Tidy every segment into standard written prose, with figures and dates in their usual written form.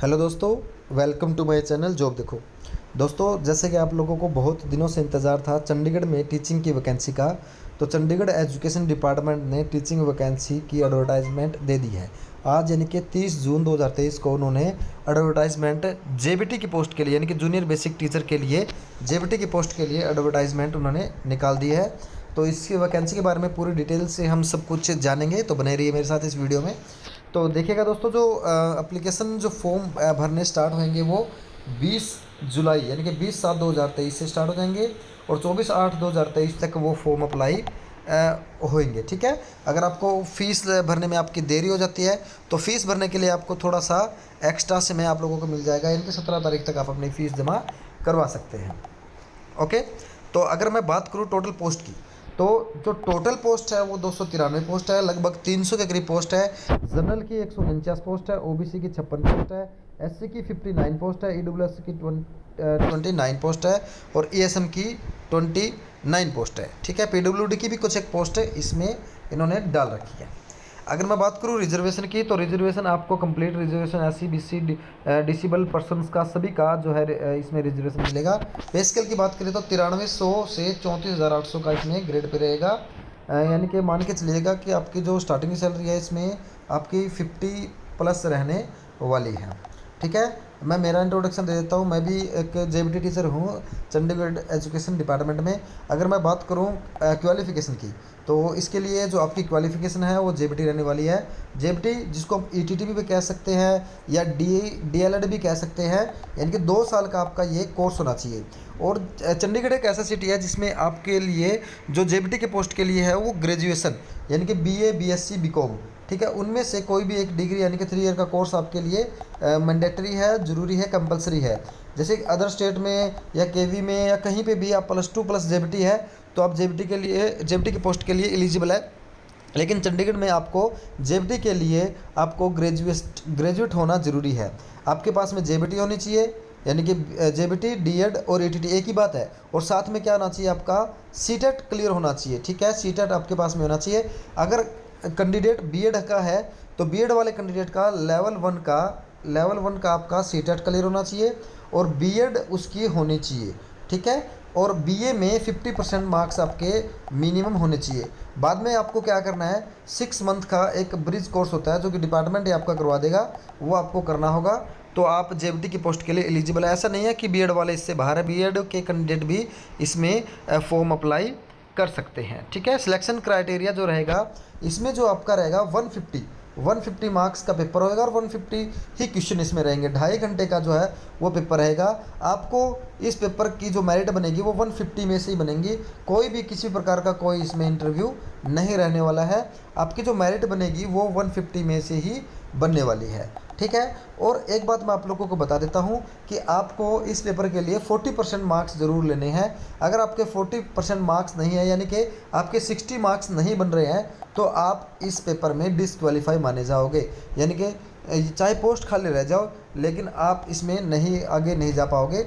Hello दोस्तों, welcome to my channel job देखो। दोस्तों, जैसे कि आप लोगों को बहुत दिनों से इंतज़ार था चंडीगढ़ में टीचिंग की वैकेंसी का, तो चंडीगढ़ एजुकेशन डिपार्टमेंट ने टीचिंग वैकेंसी की एडवर्टाइजमेंट दे दी है। आज यानी कि 30 जून 2023 को उन्होंने एडवर्टाइजमेंट जेबीटी की पोस्ट के लिए यानी कि जूनियर बेसिक टीचर के लिए जेबीटी की पोस्ट के लिए एडवर्टाइजमेंट उन्होंने निकाल दी है। तो इसकी वैकेंसी के बारे में पूरी डिटेल से हम सब कुछ जानेंगे, तो बने रहिए मेरे साथ इस वीडियो में। तो देखिएगा दोस्तों, जो एप्लीकेशन जो फॉर्म भरने स्टार्ट होंगे वो 20 जुलाई यानी कि 20/7/2023 से स्टार्ट हो जाएंगे और 24/8/2023 तक वो फॉर्म अप्लाई होंगे। ठीक है। अगर आपको फ़ीस भरने में आपकी देरी हो जाती है तो फ़ीस भरने के लिए आपको थोड़ा सा एक्स्ट्रा समय आप लोगों को मिल जाएगा, यानी कि 17 तारीख तक आप अपनी फ़ीस जमा करवा सकते हैं। ओके। तो अगर मैं बात करूँ टोटल पोस्ट की, तो जो टोटल पोस्ट है वो 293 पोस्ट है, लगभग 300 के करीब पोस्ट है। जनरल की 149 पोस्ट है, ओबीसी की 56 पोस्ट है, एससी की 59 पोस्ट है, ईडब्ल्यूएस की 29 पोस्ट है और ईएसएम की 29 पोस्ट है। ठीक है। पीडब्ल्यूडी की भी कुछ एक पोस्ट है इसमें इन्होंने डाल रखी है। अगर मैं बात करूँ रिजर्वेशन की, तो रिजर्वेशन आपको complete reservation SC BC disable persons का सभी का जो है इसमें रिजर्वेशन मिलेगा। पे स्केल की बात करें तो 9300 से 34,800 का इसमें ग्रेड पे रहेगा। यानी कि मान के चलिएगा कि आपकी जो स्टार्टिंग सैलरी है इसमें आपकी 50+ रहने वाली है। ठीक है। मैं मेरा इंट्रोडक्शन दे देता हूँ। मैं भी एक जेबीटी टीचर हूँ चंडीगढ़ एजुकेशन डिपार्टमेंट में। अगर मैं बात करूँ क्वालिफ़िकेशन की, तो इसके लिए जो आपकी क्वालिफ़िकेशन है वो जेबीटी रहने वाली है। जेबीटी जिसको आप ईटीटी भी कह सकते हैं या डीएलएड भी कह सकते हैं, यानी कि 2 साल का आपका ये कोर्स होना चाहिए। और चंडीगढ़ एक ऐसा सिटी है जिसमें आपके लिए जो जेबीटी के पोस्ट के लिए है वो ग्रेजुएशन यानी कि बीए बीएससी बीकॉम, ठीक है, उनमें से कोई भी एक डिग्री यानी कि 3 ईयर का कोर्स आपके लिए मैंडेटरी है, ज़रूरी है, कंपलसरी है। जैसे अदर स्टेट में या केवी में या कहीं पे भी आप +2 प्लस जेबीटी है तो आप जेबीटी के लिए जेबीटी की पोस्ट के लिए एलिजिबल है। लेकिन चंडीगढ़ में आपको जेबीटी के लिए आपको ग्रेजुएट होना ज़रूरी है। आपके पास में जेबीटी होनी चाहिए, यानी कि जेबीटी डीएड और ईटीटी एक ही बात है। और साथ में क्या होना चाहिए, आपका सीटेट क्लियर होना चाहिए। ठीक है। सीटेट आपके पास में होना चाहिए। अगर कैंडिडेट बीएड का है तो बीएड वाले कैंडिडेट का लेवल 1 का आपका सीटेट क्लियर होना चाहिए और बीएड उसकी होनी चाहिए। ठीक है। और बीए में 50% मार्क्स आपके मिनिमम होने चाहिए। बाद में आपको क्या करना है, 6 मंथ का एक ब्रिज कोर्स होता है जो कि डिपार्टमेंट ही आपका करवा देगा, वो आपको करना होगा। तो आप जेबीटी की पोस्ट के लिए एलिजिबल है। ऐसा नहीं है कि बीएड वाले इससे बाहर है, बीएड के कैंडिडेट भी इसमें फॉर्म अप्लाई कर सकते हैं। ठीक है। सिलेक्शन क्राइटेरिया जो रहेगा इसमें जो आपका रहेगा 150 मार्क्स का पेपर होएगा और 150 ही क्वेश्चन इसमें रहेंगे। 2.5 घंटे का जो है वो पेपर रहेगा। आपको इस पेपर की जो मेरिट बनेगी वो 150 में से ही बनेंगी। कोई भी किसी प्रकार का कोई इसमें इंटरव्यू नहीं रहने वाला है। आपकी जो मेरिट बनेगी वो 150 में से ही बनने वाली है। ठीक है। और एक बात मैं आप लोगों को बता देता हूँ कि आपको इस पेपर के लिए 40% मार्क्स ज़रूर लेने हैं। अगर आपके 40% मार्क्स नहीं है यानी कि आपके 60 मार्क्स नहीं बन रहे हैं तो आप इस पेपर में डिसक्वालीफाई माने जाओगे, यानी कि चाहे पोस्ट खाली रह जाओ लेकिन आप इसमें नहीं आगे नहीं जा पाओगे।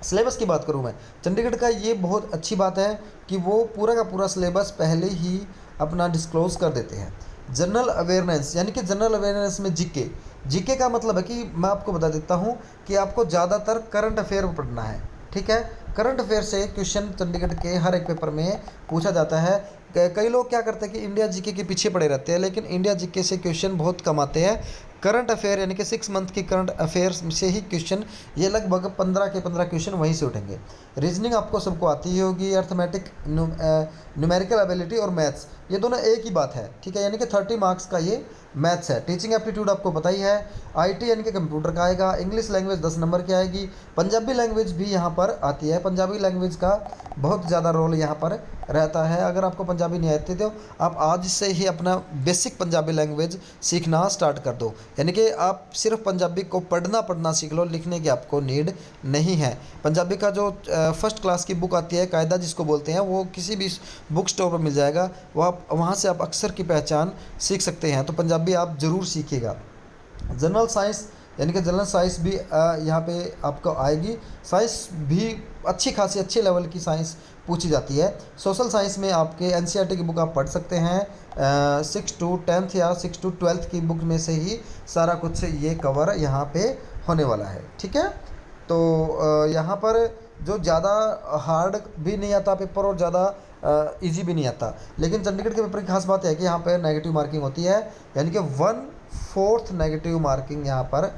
सिलेबस की बात करूँ मैं, चंडीगढ़ का ये बहुत अच्छी बात है कि वो पूरा का पूरा सिलेबस पहले ही अपना डिस्क्लोज़ कर देते हैं। जनरल अवेयरनेस यानी कि जनरल अवेयरनेस में जीके का मतलब है कि मैं आपको बता देता हूँ कि आपको ज़्यादातर करंट अफेयर पढ़ना है। ठीक है। करंट अफेयर से क्वेश्चन चंडीगढ़ के हर एक पेपर में पूछा जाता है। कई लोग क्या करते हैं कि इंडिया जीके के पीछे पड़े रहते हैं, लेकिन इंडिया जीके से क्वेश्चन बहुत कम आते हैं। करंट अफेयर यानी कि 6 मंथ की करंट अफेयर्स से ही क्वेश्चन, ये लगभग 15 के 15 क्वेश्चन वहीं से उठेंगे। रीजनिंग आपको सबको आती ही होगी, अर्थमेटिक, न्यूमेरिकल एबिलिटी और मैथ्स, ये दोनों एक ही बात है। ठीक है। यानी कि 30 मार्क्स का ये मैथ्स है। टीचिंग एप्टीट्यूड आपको पता ही है। आईटी यानी कि कंप्यूटर का आएगा। इंग्लिश लैंग्वेज 10 नंबर की आएगी। पंजाबी लैंग्वेज भी यहाँ पर आती है। पंजाबी लैंग्वेज का बहुत ज़्यादा रोल यहाँ पर रहता है। अगर आपको पंजाबी नहीं आती तो आप आज से ही अपना बेसिक पंजाबी लैंग्वेज सीखना स्टार्ट कर दो, यानी कि आप सिर्फ पंजाबी को पढ़ना सीख लो, लिखने की आपको नीड नहीं है। पंजाबी का जो फर्स्ट क्लास की बुक आती है, कायदा जिसको बोलते हैं, वो किसी भी बुक स्टोर पर मिल जाएगा। वो आप वहाँ से आप अक्षर की पहचान सीख सकते हैं। तो पंजाबी आप ज़रूर सीखिएगा। जनरल साइंस यानी कि जनरल साइंस भी यहाँ पे आपको आएगी। साइंस भी अच्छी खासी अच्छे लेवल की साइंस पूछी जाती है। सोशल साइंस में आपके एनसीईआरटी की बुक आप पढ़ सकते हैं, 6 to 10th या 6 to 12th की बुक में से ही सारा कुछ ये कवर यहाँ पे होने वाला है। ठीक है, तो यहाँ पर जो ज़्यादा हार्ड भी नहीं आता पेपर और ज़्यादा इजी भी नहीं आता, लेकिन चंडीगढ़ के पेपर की खास बात है कि यहाँ पर नेगेटिव मार्किंग होती है, यानी कि 1/4 नेगेटिव मार्किंग यहाँ पर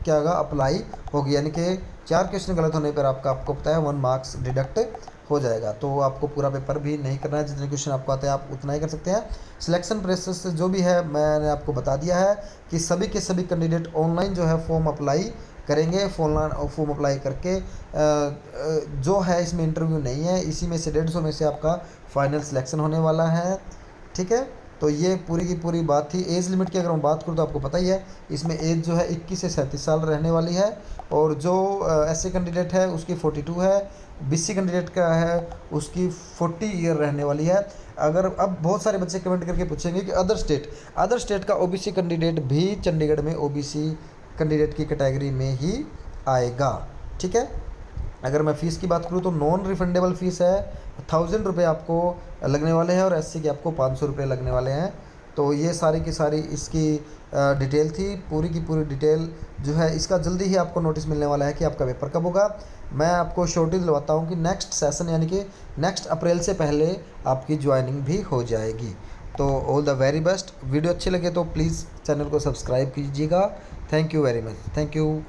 क्या होगा, अप्लाई होगी, यानी कि 4 क्वेश्चन गलत होने पर आपको पता है 1 मार्क्स डिडक्ट हो जाएगा। तो आपको पूरा पेपर भी नहीं करना है, जितने क्वेश्चन आपको आते हैं आप उतना ही कर सकते हैं। सिलेक्शन प्रोसेस जो भी है मैंने आपको बता दिया है कि सभी के सभी कैंडिडेट ऑनलाइन जो है फॉर्म अप्लाई करेंगे। फॉर्म अप्लाई करके जो है इसमें इंटरव्यू नहीं है, इसी में से 150 में से आपका फाइनल सिलेक्शन होने वाला है। ठीक है, तो ये पूरी की पूरी बात थी। एज लिमिट की अगर मैं बात करूँ तो आपको पता ही है, इसमें एज जो है 21 से 37 साल रहने वाली है, और जो एससी कैंडिडेट है उसकी 42 है, बीसी कैंडिडेट का है उसकी 40 ईयर रहने वाली है। अगर अब बहुत सारे बच्चे कमेंट करके पूछेंगे कि अदर स्टेट का ओबीसी कैंडिडेट भी चंडीगढ़ में ओबीसी कैंडिडेट की कैटेगरी में ही आएगा। ठीक है, अगर मैं फ़ीस की बात करूँ तो नॉन रिफंडेबल फ़ीस है, 1000 रुपये आपको लगने वाले हैं, और एससी के आपको 500 रुपये लगने वाले हैं। तो ये सारी की सारी इसकी डिटेल थी, पूरी की पूरी डिटेल जो है इसका जल्दी ही आपको नोटिस मिलने वाला है कि आपका पेपर कब होगा। मैं आपको श्योरिटी दिलवाता हूँ कि नेक्स्ट सेशन यानी कि नेक्स्ट अप्रैल से पहले आपकी ज्वाइनिंग भी हो जाएगी। तो all the very best. Video अच्छे लगे तो प्लीज़ चैनल को सब्सक्राइब कीजिएगा। Thank you very much, thank you.